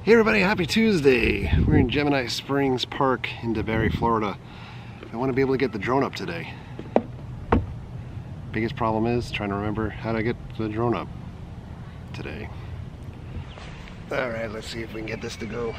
Hey everybody, happy Tuesday. We're in Gemini Springs Park in DeBary, Florida. I want to be able to get the drone up today. Biggest problem is trying to remember how to get the drone up today. Alright, let's see if we can get this to go.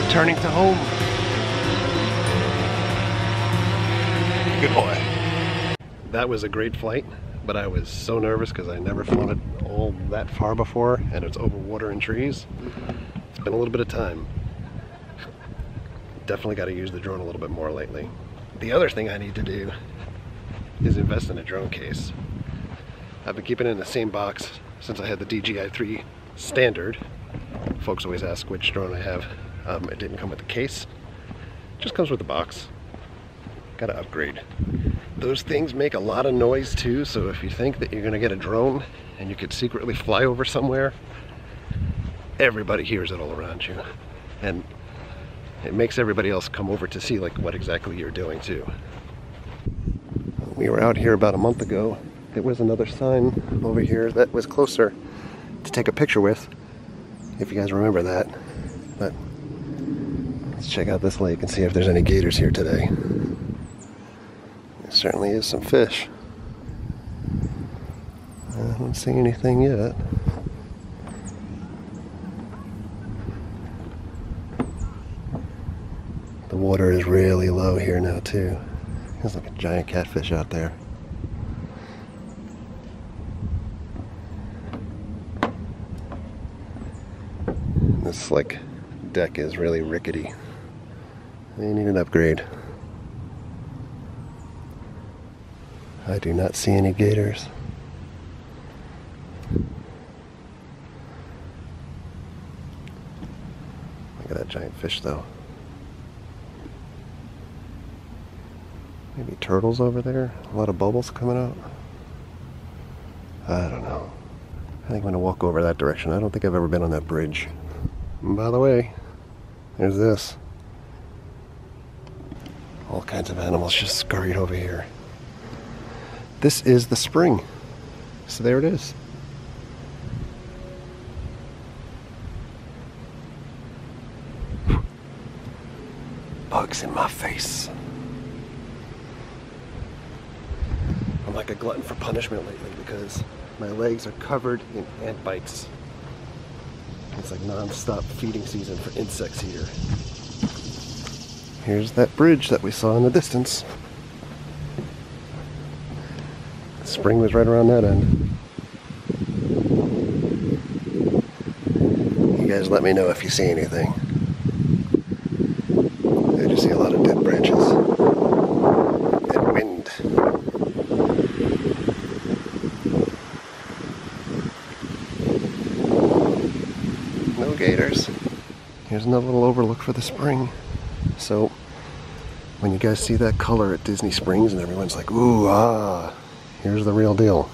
Returning to home. Good boy. That was a great flight, but I was so nervous because I never flown it all that far before, and it's over water and trees. It's been a little bit of time. Definitely got to use the drone a little bit more lately. The other thing I need to do is invest in a drone case. I've been keeping it in the same box since I had the DJI 3 standard. Folks always ask which drone I have. It didn't come with the case. It just comes with the box. Gotta upgrade. Those things make a lot of noise too, so if you think that you're gonna get a drone and you could secretly fly over somewhere, everybody hears it all around you. And it makes everybody else come over to see like what exactly you're doing too. We were out here about a month ago there was another sign over here that was closer to take a picture with, if you guys remember that. But let's check out this lake and see if there's any gators here today. There certainly is some fish. I don't see anything yet. The water is really low here now too. There's like a giant catfish out there. This like deck is really rickety. They need an upgrade. I do not see any gators. Look at that giant fish though. Maybe turtles over there? A lot of bubbles coming out? I don't know. I think I'm going to walk over that direction. I don't think I've ever been on that bridge. And by the way, there's this. All kinds of animals just scurried over here. This is the spring. So there it is. Bugs in my face. I'm like a glutton for punishment lately because my legs are covered in ant bites. It's like non-stop feeding season for insects here. Here's that bridge that we saw in the distance. The spring was right around that end. You guys let me know if you see anything. I just see a lot of dead branches and wind. No gators. Here's another little overlook for the spring. So when you guys see that color at Disney Springs and everyone's like, ooh, ah, here's the real deal.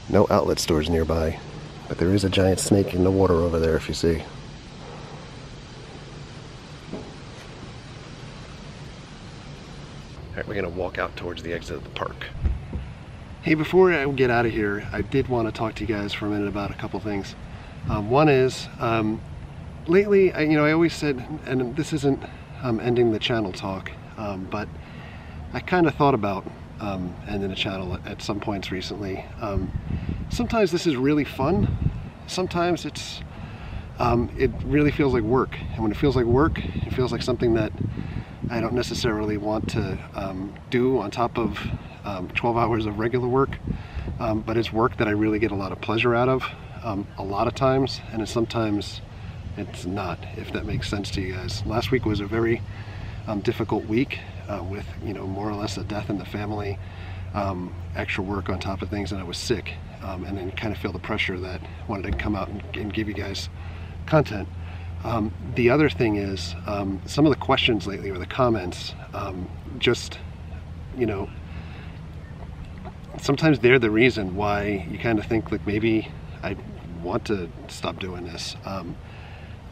No outlet stores nearby, but there is a giant snake in the water over there if you see. Alright, we're going to walk out towards the exit of the park. Hey, before I get out of here, I did want to talk to you guys for a minute about a couple things. One is, lately, I always said, and this isn't ending the channel talk, but I kind of thought about ending the channel at some points recently. Sometimes this is really fun. Sometimes it really feels like work. And when it feels like work, it feels like something that I don't necessarily want to do on top of 12 hours of regular work. But it's work that I really get a lot of pleasure out of a lot of times, and sometimes it's not, if that makes sense to you guys. Last week was a very difficult week with, more or less a death in the family, extra work on top of things, and I was sick, and then kind of feel the pressure that I wanted to come out and give you guys content. The other thing is some of the questions lately, or the comments, just, sometimes they're the reason why you kind of think like maybe I want to stop doing this.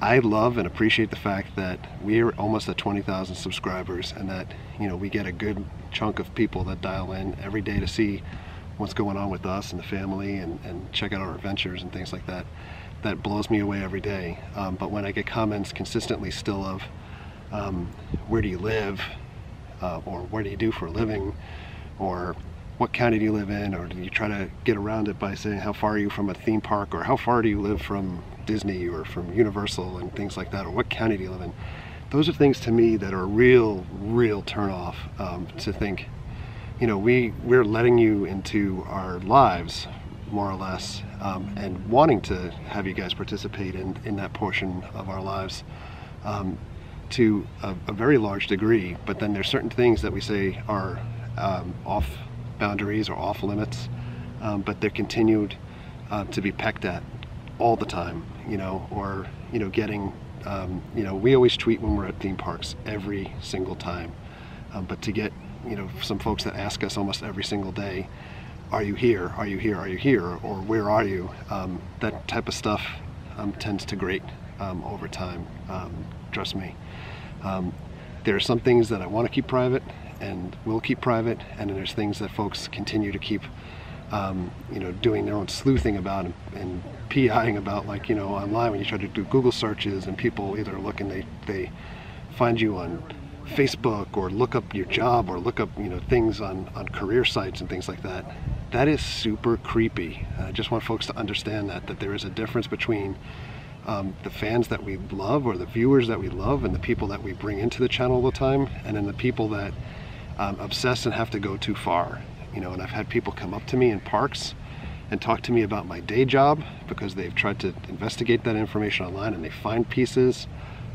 I love and appreciate the fact that we're almost at 20,000 subscribers, and that we get a good chunk of people that dial in every day to see what's going on with us and the family, and check out our adventures and things like that. That blows me away every day. But when I get comments consistently still of where do you live, or what do you do for a living, or what county do you live in, or do you try to get around it by saying how far are you from a theme park, or how far do you live from Disney or from Universal and things like that, or what county do you live in? Those are things to me that are a real turn off, to think, we're letting you into our lives more or less, and wanting to have you guys participate in that portion of our lives to a very large degree. But then there's certain things that we say are off boundaries or off limits, but they're continued to be pecked at all the time, or getting, we always tweet when we're at theme parks every single time, but to get some folks that ask us almost every single day, are you here, are you here, are you here, or where are you? That type of stuff tends to grate over time, trust me. There are some things that I want to keep private, and will keep private, and then there's things that folks continue to keep you know, doing their own sleuthing about and PIing about, like, you know, online when you try to do Google searches and people either look and they find you on Facebook or look up your job or look up, you know, things on career sites and things like that. That is super creepy. I just want folks to understand that there is a difference between the fans that we love or the viewers that we love and the people that we bring into the channel all the time, and then the people that obsess and have to go too far. You know, and I've had people come up to me in parks and talk to me about my day job because they've tried to investigate that information online and they find pieces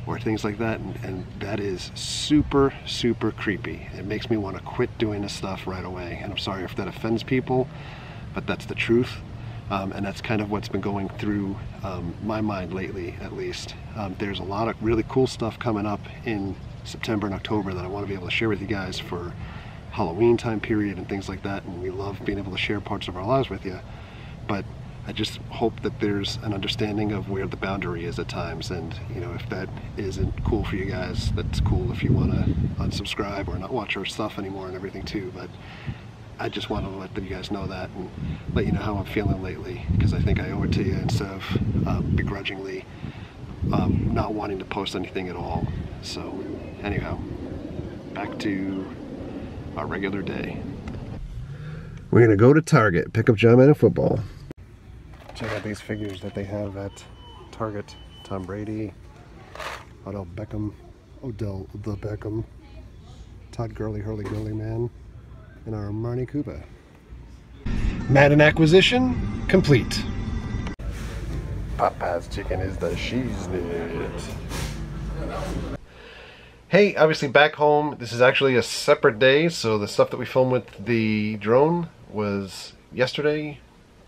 or things like that, and that is super, super creepy. It makes me want to quit doing this stuff right away, and I'm sorry if that offends people, but that's the truth. And that's kind of what's been going through my mind lately, at least. There's a lot of really cool stuff coming up in September and October that I want to be able to share with you guys for Halloween time period and things like that, and we love being able to share parts of our lives with you, but I just hope that there's an understanding of where the boundary is at times, and you know, if that isn't cool for you guys, that's cool if you want to unsubscribe or not watch our stuff anymore and everything too, but I just want to let you guys know that and let you know how I'm feeling lately, because I think I owe it to you instead of begrudgingly not wanting to post anything at all. So anyhow, back to our regular day. We're gonna go to Target, pick up John Madden football. Check out these figures that they have at Target. Tom Brady, Odell the Beckham, Todd Gurley, Hurley Gurley Man, and our Marnie Koopa. Madden acquisition complete. Popeye's chicken is the shiznit. Hey, obviously back home, this is actually a separate day, so the stuff that we filmed with the drone was yesterday,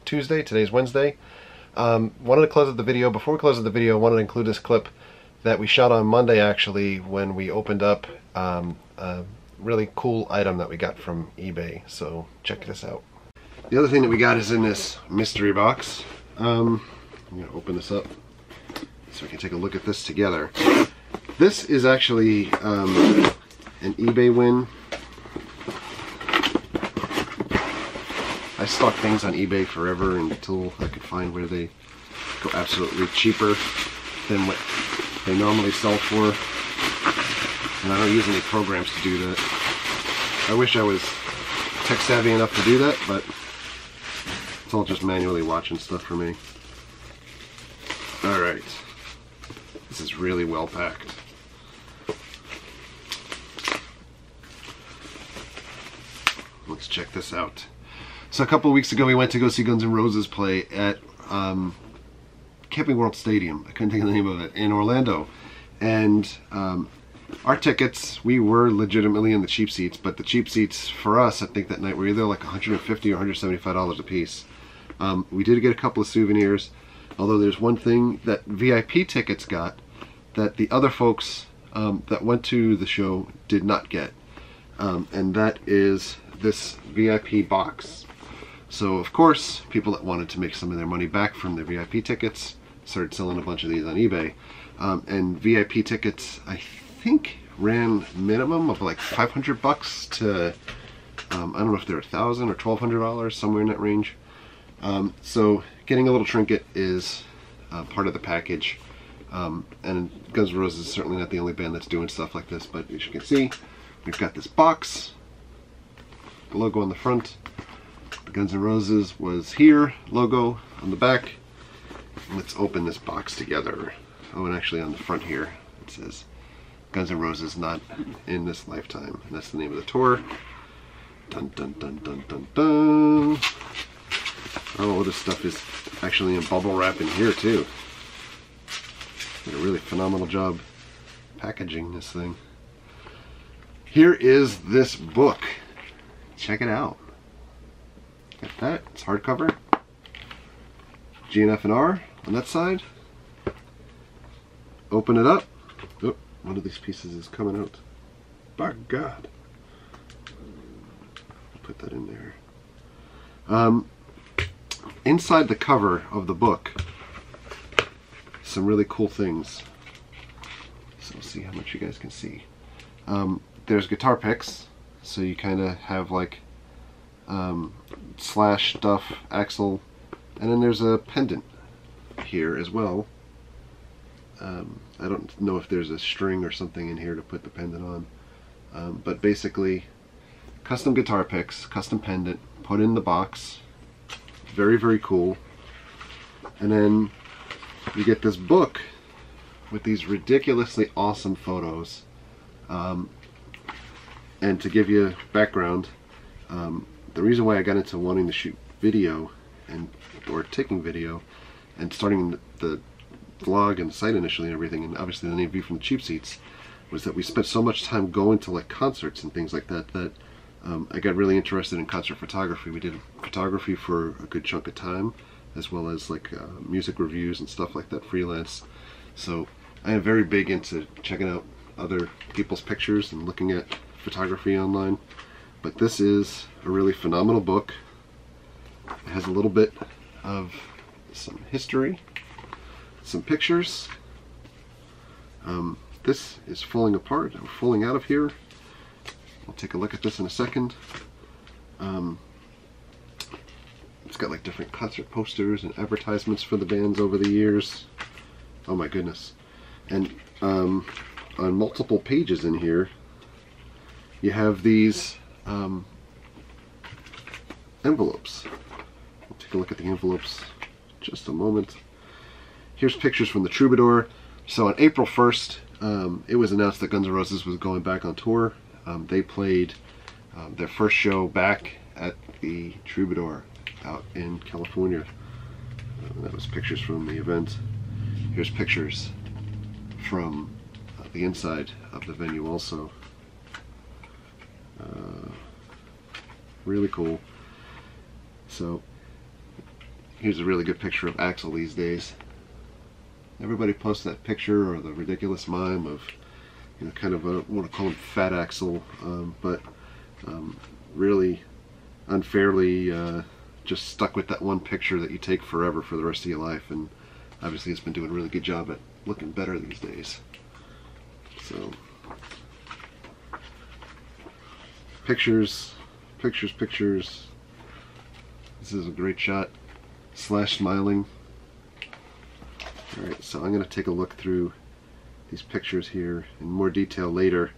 Tuesday, today's Wednesday. Wanted to close out the video. Before we close out the video, I wanted to include this clip that we shot on Monday actually, when we opened up a really cool item that we got from eBay, so check this out. The other thing that we got is in this mystery box. I'm gonna open this up so we can take a look at this together. This is actually an eBay win. I stalked things on eBay forever until I could find where they go absolutely cheaper than what they normally sell for. And I don't use any programs to do that. I wish I was tech savvy enough to do that, but it's all just manually watching stuff for me. Alright. This is really well packed. Let's check this out. So a couple of weeks ago we went to go see Guns N' Roses play at Camping World Stadium. I couldn't think of the name of it, in Orlando. And our tickets, we were legitimately in the cheap seats, but the cheap seats for us, I think that night, were either like $150 or $175 a piece. We did get a couple of souvenirs, although there's one thing that VIP tickets got that the other folks that went to the show did not get. And that is this VIP box. So of course, people that wanted to make some of their money back from their VIP tickets started selling a bunch of these on eBay. And VIP tickets, I think, ran minimum of like $500 to I don't know if they're $1,000 or $1,200, somewhere in that range. So getting a little trinket is part of the package. And Guns N' Roses is certainly not the only band that's doing stuff like this, but as you can see, we've got this box, the logo on the front, the Guns N' Roses was here, logo on the back. Let's open this box together. Oh, and actually on the front here it says Guns N' Roses not in this lifetime, and that's the name of the tour. Dun dun dun dun dun dun. Oh, this stuff is actually in bubble wrap in here too. Did a really phenomenal job packaging this thing. Here is this book. Check it out. Got that. It's hardcover. GNF&R on that side. Open it up. Oh, one of these pieces is coming out. By God. Put that in there. Inside the cover of the book, some really cool things. So we'll see how much you guys can see. There's guitar picks. So you kind of have like slash stuff, axle, and then there's a pendant here as well. I don't know if there's a string or something in here to put the pendant on, but basically custom guitar picks, custom pendant, put in the box. Very, very cool. And then you get this book with these ridiculously awesome photos. And to give you background, the reason why I got into wanting to shoot video or taking video and starting the vlog and the site initially and everything, and obviously the name View from the Cheap Seats, was that we spent so much time going to like concerts and things like that I got really interested in concert photography. We did photography for a good chunk of time, as well as like music reviews and stuff like that, freelance. So I am very big into checking out other people's pictures and looking at photography online. But this is a really phenomenal book. It has a little bit of some history, some pictures. This is falling apart, or falling out of here. We'll take a look at this in a second. It's got like different concert posters and advertisements for the bands over the years. Oh my goodness. And on multiple pages in here, you have these envelopes. We'll take a look at the envelopes in just a moment. Here's pictures from the Troubadour. So on April 1st, it was announced that Guns N' Roses was going back on tour. They played their first show back at the Troubadour out in California. That was pictures from the event. Here's pictures from the inside of the venue also. Really cool. So here's a really good picture of Axl these days. Everybody posts that picture or the ridiculous mime of, you know, kind of a, I want to call him Fat Axl, but really unfairly just stuck with that one picture that you take forever for the rest of your life, and obviously it's been doing a really good job at looking better these days. So pictures, pictures, pictures. This is a great shot. Slash smiling. Alright, so I'm going to take a look through these pictures here in more detail later.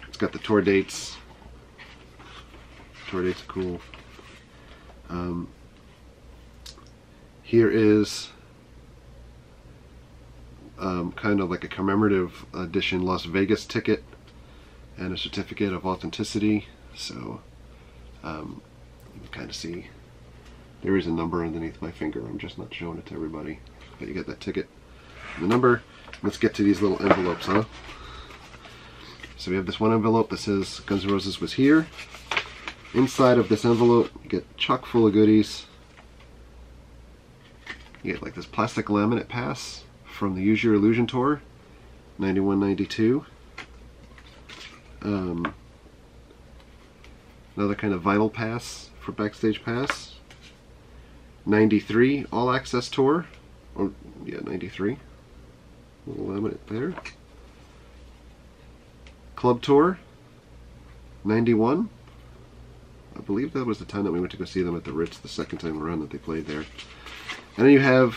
It's got the tour dates. Tour dates are cool. Here is kind of like a commemorative edition Las Vegas ticket and a certificate of authenticity. So you can kind of see there is a number underneath my finger. I'm just not showing it to everybody. But you get that ticket and the number. Let's get to these little envelopes, huh? So we have this one envelope that says Guns N' Roses was here. Inside of this envelope, you get chock full of goodies. You get like this plastic laminate pass from the Use Your Illusion tour, 91-92. Another kind of vinyl pass for backstage pass. 93 All Access tour, or yeah, 93. Little laminate there. Club tour, 91. I believe that was the time that we went to go see them at the Ritz, the second time around that they played there. And then you have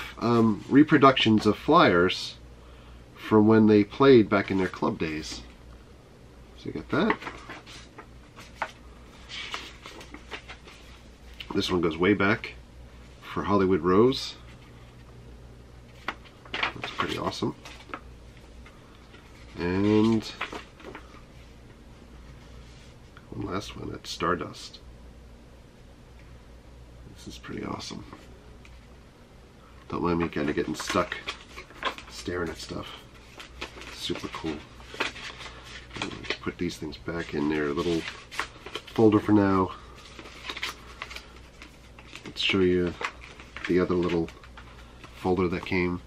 reproductions of flyers from when they played back in their club days. So you got that. This one goes way back for Hollywood Rose. That's pretty awesome. And one last one, that's Stardust. This is pretty awesome. Don't mind me kind of getting stuck staring at stuff. Super cool. Put these things back in their little folder for now. Let's show you the other little folder that came.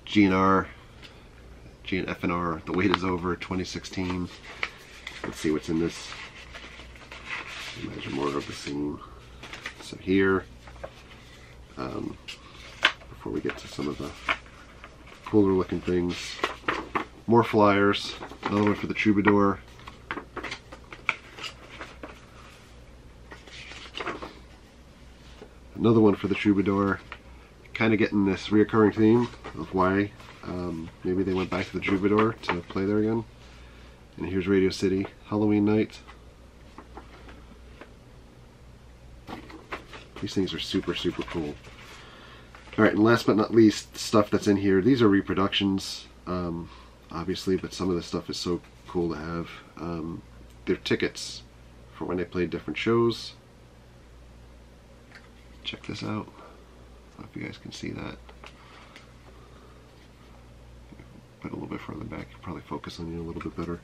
GNR, GNFNR, The Wait Is Over 2016. Let's see what's in this. Imagine more of the same. So here, before we get to some of the cooler looking things, more flyers. Another one for the Troubadour. Another one for the Troubadour. Kind of getting this reoccurring theme of why maybe they went back to the Troubadour to play there again. And here's Radio City, Halloween night. These things are super, super cool. Alright, and last but not least, stuff that's in here. These are reproductions, obviously, but some of this stuff is so cool to have. They're tickets for when they played different shows. Check this out. I don't know if you guys can see that. Put it a little bit further back, probably focus on you a little bit better.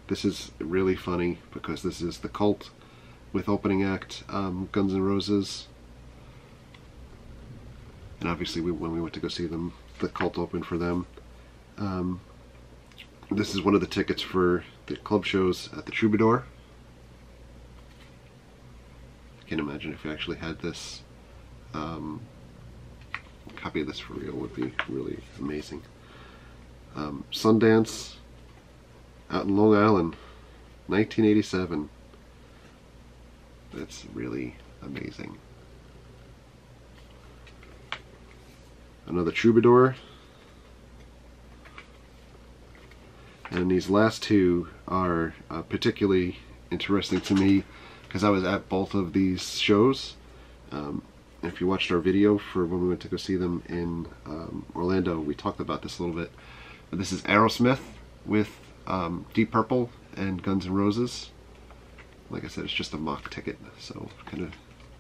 This is really funny because this is the Cult with opening act Guns N' Roses, and obviously when we went to go see them, the Cult opened for them. This is one of the tickets for the club shows at the Troubadour. I can't imagine if you actually had this. A copy of this for real would be really amazing. Sundance out in Long Island, 1987. That's really amazing. Another Troubadour. And these last two are particularly interesting to me because I was at both of these shows. If you watched our video for when we went to go see them in Orlando, we talked about this a little bit. But this is Aerosmith with Deep Purple and Guns N' Roses. Like I said, it's just a mock ticket, so kind of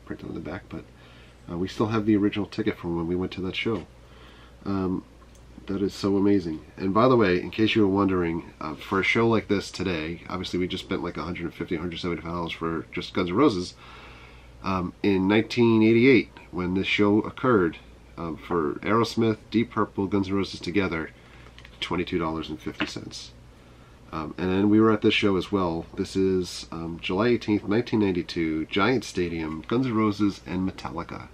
printed on the back, but we still have the original ticket from when we went to that show. That is so amazing. And by the way, in case you were wondering, for a show like this today, obviously we just spent like $150, $175 for just Guns N' Roses. In 1988, when this show occurred, for Aerosmith, Deep Purple, Guns N' Roses together, $22.50. And then we were at this show as well. This is July 18th, 1992, Giant Stadium, Guns N' Roses, and Metallica.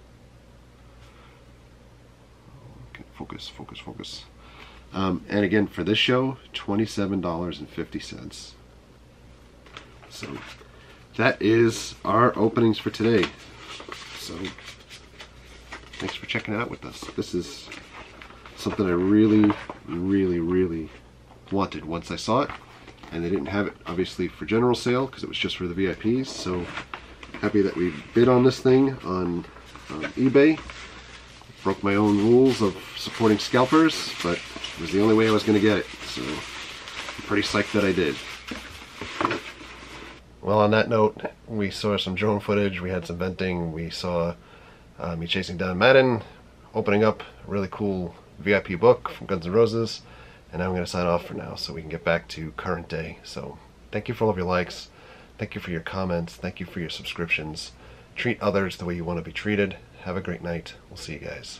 Okay, focus, focus, focus. And again, for this show, $27.50. So that is our openings for today. So thanks for checking it out with us. This is something I really, really, really wanted once I saw it. And they didn't have it, obviously, for general sale because it was just for the VIPs. So happy that we bid on this thing on eBay. Broke my own rules of supporting scalpers, but it was the only way I was going to get it. So I'm pretty psyched that I did. Well, on that note, we saw some drone footage, we had some venting, we saw me chasing down Madden, opening up a really cool VIP book from Guns N' Roses, and I'm going to sign off for now so we can get back to current day. So thank you for all of your likes, thank you for your comments, thank you for your subscriptions. Treat others the way you want to be treated. Have a great night. We'll see you guys.